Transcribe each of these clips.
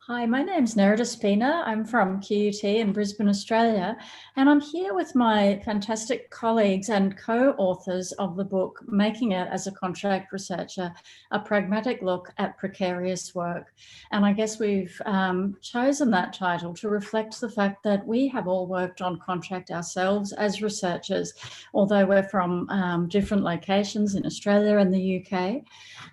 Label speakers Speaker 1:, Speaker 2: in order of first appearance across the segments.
Speaker 1: Hi, my name's Nerida Spina. I'm from QUT in Brisbane, Australia, and I'm here with my fantastic colleagues and co-authors of the book, Making It as a Contract Researcher, a Pragmatic Look at Precarious Work. And I guess we've chosen that title to reflect the fact that we have all worked on contract ourselves as researchers, although we're from different locations in Australia and the UK.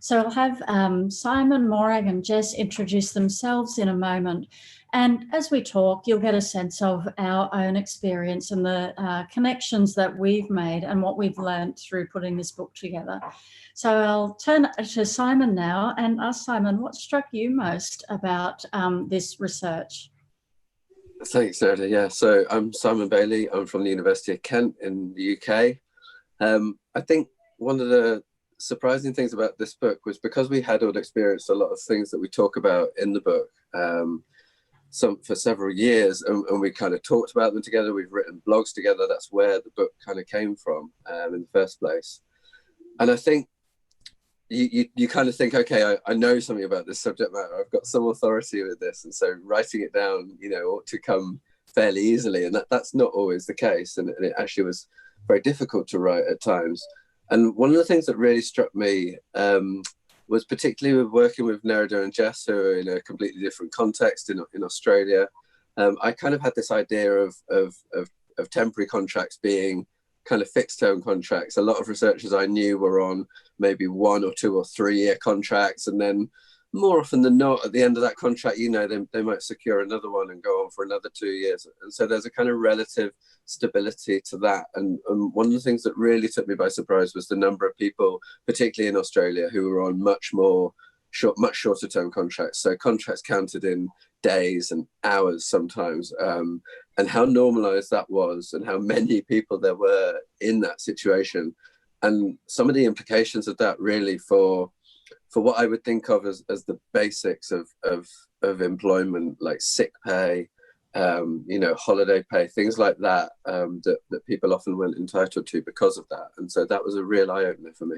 Speaker 1: So I'll have Simon, Mhorag and Jess introduce themselves in a moment. And as we talk, you'll get a sense of our own experience and the connections that we've made and what we've learned through putting this book together. So I'll turn to Simon now and ask Simon, what struck you most about this research?
Speaker 2: Thanks, Nerida. Yeah, so I'm Simon Bailey. I'm from the University of Kent in the UK. I think one of the surprising things about this book was because we had all experienced a lot of things that we talk about in the book for several years, and we kind of talked about them together. We've written blogs together. That's where the book kind of came from in the first place. And I think you kind of think, okay, I know something about this subject matter. I've got some authority with this, and so writing it down, ought to come fairly easily. And that's not always the case, and it actually was very difficult to write at times. And one of the things that really struck me was particularly with working with Nerida and Jess, who are in a completely different context in Australia. I kind of had this idea of temporary contracts being kind of fixed term contracts. A lot of researchers I knew were on maybe 1 or 2 or 3 year contracts, and then more often than not, at the end of that contract, they might secure another one and go on for another 2 years. And so there's a kind of relative stability to that. And one of the things that really took me by surprise was the number of people, particularly in Australia, who were on much shorter term contracts. So contracts counted in days and hours sometimes, and how normalized that was and how many people there were in that situation. And some of the implications of that really for what I would think of as the basics of employment, like sick pay, holiday pay, things like that, that people often weren't entitled to because of that. And so that was a real eye-opener for me.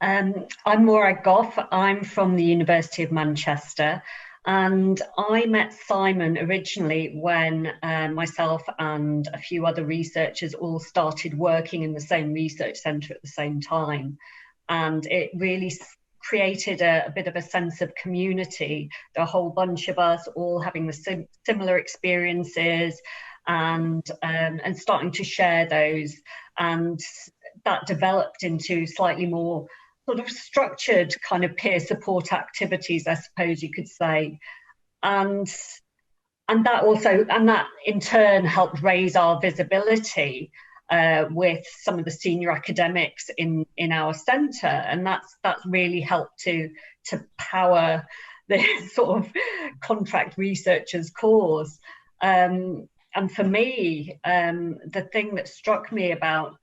Speaker 3: I'm Mora Goff. I'm from the University of Manchester, and I met Simon originally when myself and a few other researchers all started working in the same research centre at the same time. And it really created a bit of a sense of community. There are a whole bunch of us all having the similar experiences and starting to share those. And that developed into slightly more sort of structured kind of peer support activities, I suppose you could say. And that in turn helped raise our visibility with some of the senior academics in our centre, and that's really helped to power this sort of contract researchers cause. And for me, the thing that struck me about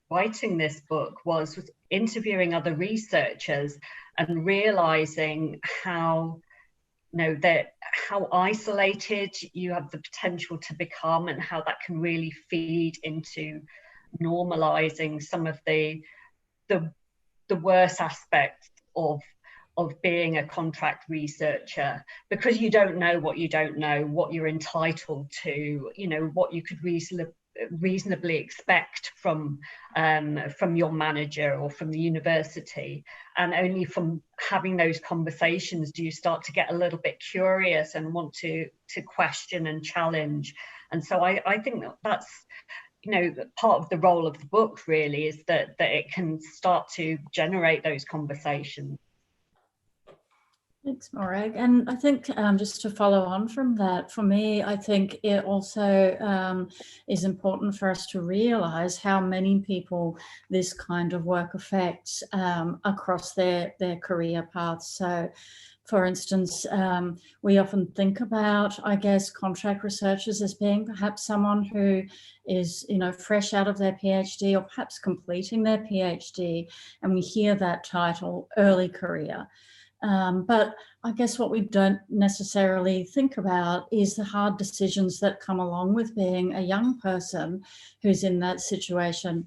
Speaker 3: writing this book was interviewing other researchers and realising how how isolated you have the potential to become, and how that can really feed into normalizing some of the worst aspects of being a contract researcher, because you don't know what you don't know, what you're entitled to, what you could reasonably expect from your manager or from the university. And only from having those conversations do you start to get a little bit curious and want to question and challenge. And so I think that's part of the role of the book really, is that it can start to generate those conversations.
Speaker 1: Thanks, Mhorag. And I think just to follow on from that, for me, I think it also is important for us to realise how many people this kind of work affects across their career paths. So, for instance, we often think about, I guess, contract researchers as being perhaps someone who is, fresh out of their PhD or perhaps completing their PhD, and we hear that title, early career. But I guess what we don't necessarily think about is the hard decisions that come along with being a young person who's in that situation,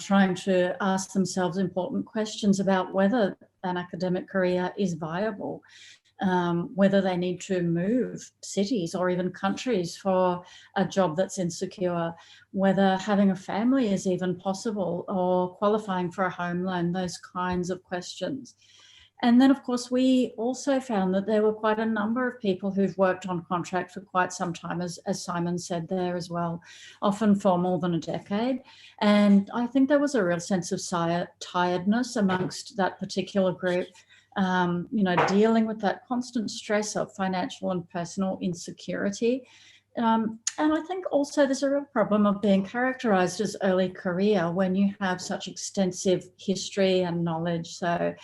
Speaker 1: trying to ask themselves important questions about whether an academic career is viable. whether they need to move cities or even countries for a job that's insecure, whether having a family is even possible or qualifying for a home loan, those kinds of questions. And then, of course, we also found that there were quite a number of people who've worked on contract for quite some time, as Simon said there as well, often for more than a decade. And I think there was a real sense of tiredness amongst that particular group, dealing with that constant stress of financial and personal insecurity. And I think also there's a real problem of being characterised as early career when you have such extensive history and knowledge. So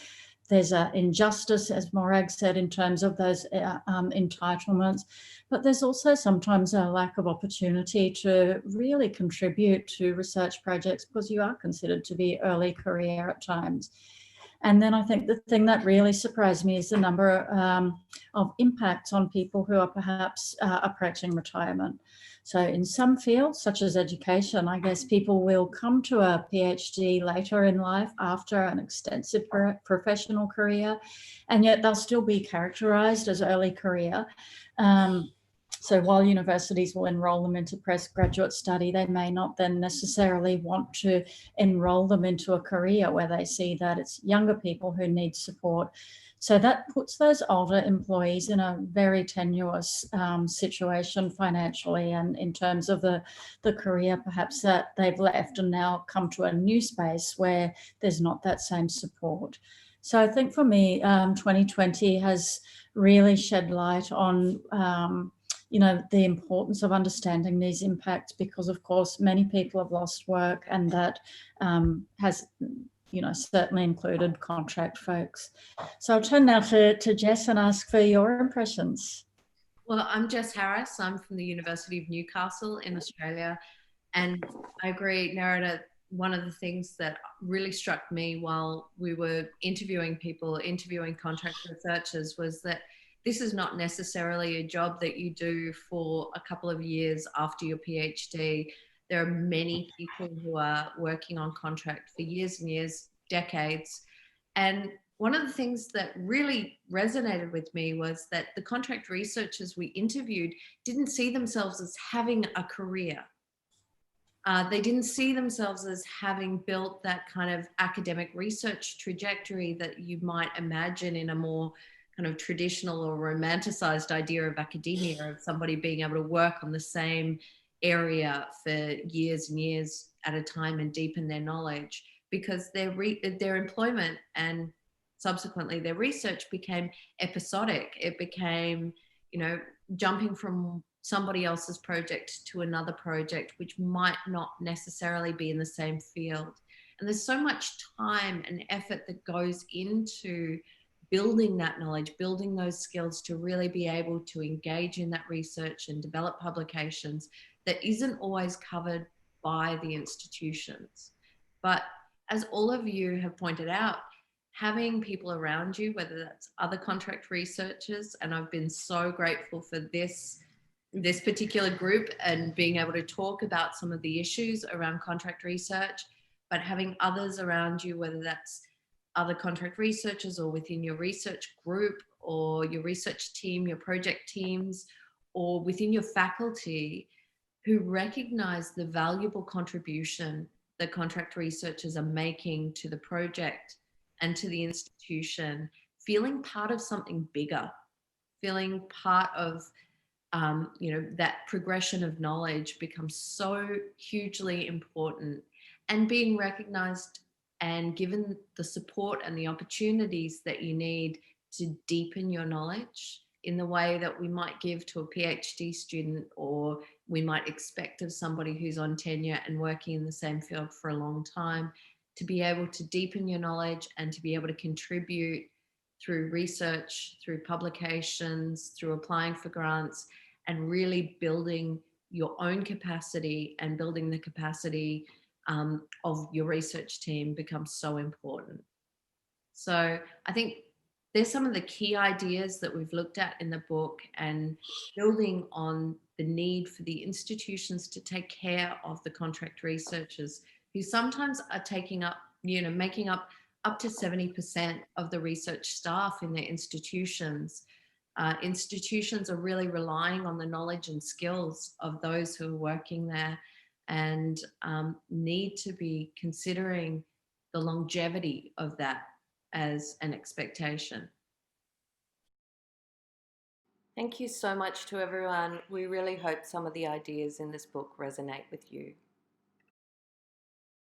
Speaker 1: there's an injustice, as Mhorag said, in terms of those entitlements, but there's also sometimes a lack of opportunity to really contribute to research projects because you are considered to be early career at times. And then I think the thing that really surprised me is the number of impacts on people who are perhaps approaching retirement. So in some fields, such as education, I guess people will come to a PhD later in life after an extensive professional career, and yet they'll still be characterised as early career. So while universities will enrol them into postgraduate study, they may not then necessarily want to enrol them into a career where they see that it's younger people who need support. So that puts those older employees in a very tenuous situation financially and in terms of the career perhaps that they've left and now come to a new space where there's not that same support. So I think for me, 2020 has really shed light on the importance of understanding these impacts because, of course, many people have lost work and that has certainly included contract folks. So I'll turn now to Jess and ask for your impressions.
Speaker 4: Well, I'm Jess Harris. I'm from the University of Newcastle in Australia. And I agree, Nerida, one of the things that really struck me while we were interviewing contract researchers was that this is not necessarily a job that you do for a couple of years after your PhD. There are many people who are working on contract for years and years, decades. And one of the things that really resonated with me was that the contract researchers we interviewed didn't see themselves as having a career. They didn't see themselves as having built that kind of academic research trajectory that you might imagine in a more kind of traditional or romanticized idea of academia, of somebody being able to work on the same area for years and years at a time and deepen their knowledge, because their employment and subsequently their research became episodic. It became, jumping from somebody else's project to another project, which might not necessarily be in the same field. And there's so much time and effort that goes into building that knowledge, building those skills to really be able to engage in that research and develop publications that isn't always covered by the institutions. But as all of you have pointed out, having people around you, whether that's other contract researchers, and I've been so grateful for this particular group and being able to talk about some of the issues around contract research, but having others around you, whether that's other contract researchers or within your research group or your research team, your project teams, or within your faculty, who recognize the valuable contribution that contract researchers are making to the project and to the institution, feeling part of something bigger, feeling part of that progression of knowledge becomes so hugely important, and being recognized and given the support and the opportunities that you need to deepen your knowledge in the way that we might give to a PhD student, or we might expect of somebody who's on tenure and working in the same field for a long time, to be able to deepen your knowledge and to be able to contribute through research, through publications, through applying for grants, and really building your own capacity and building the capacity of your research team becomes so important. So I think there's some of the key ideas that we've looked at in the book, and building on the need for the institutions to take care of the contract researchers who sometimes are taking up, making up to 70% of the research staff in their institutions. Institutions are really relying on the knowledge and skills of those who are working there, and need to be considering the longevity of that as an expectation.
Speaker 5: Thank you so much to everyone. We really hope some of the ideas in this book resonate with you.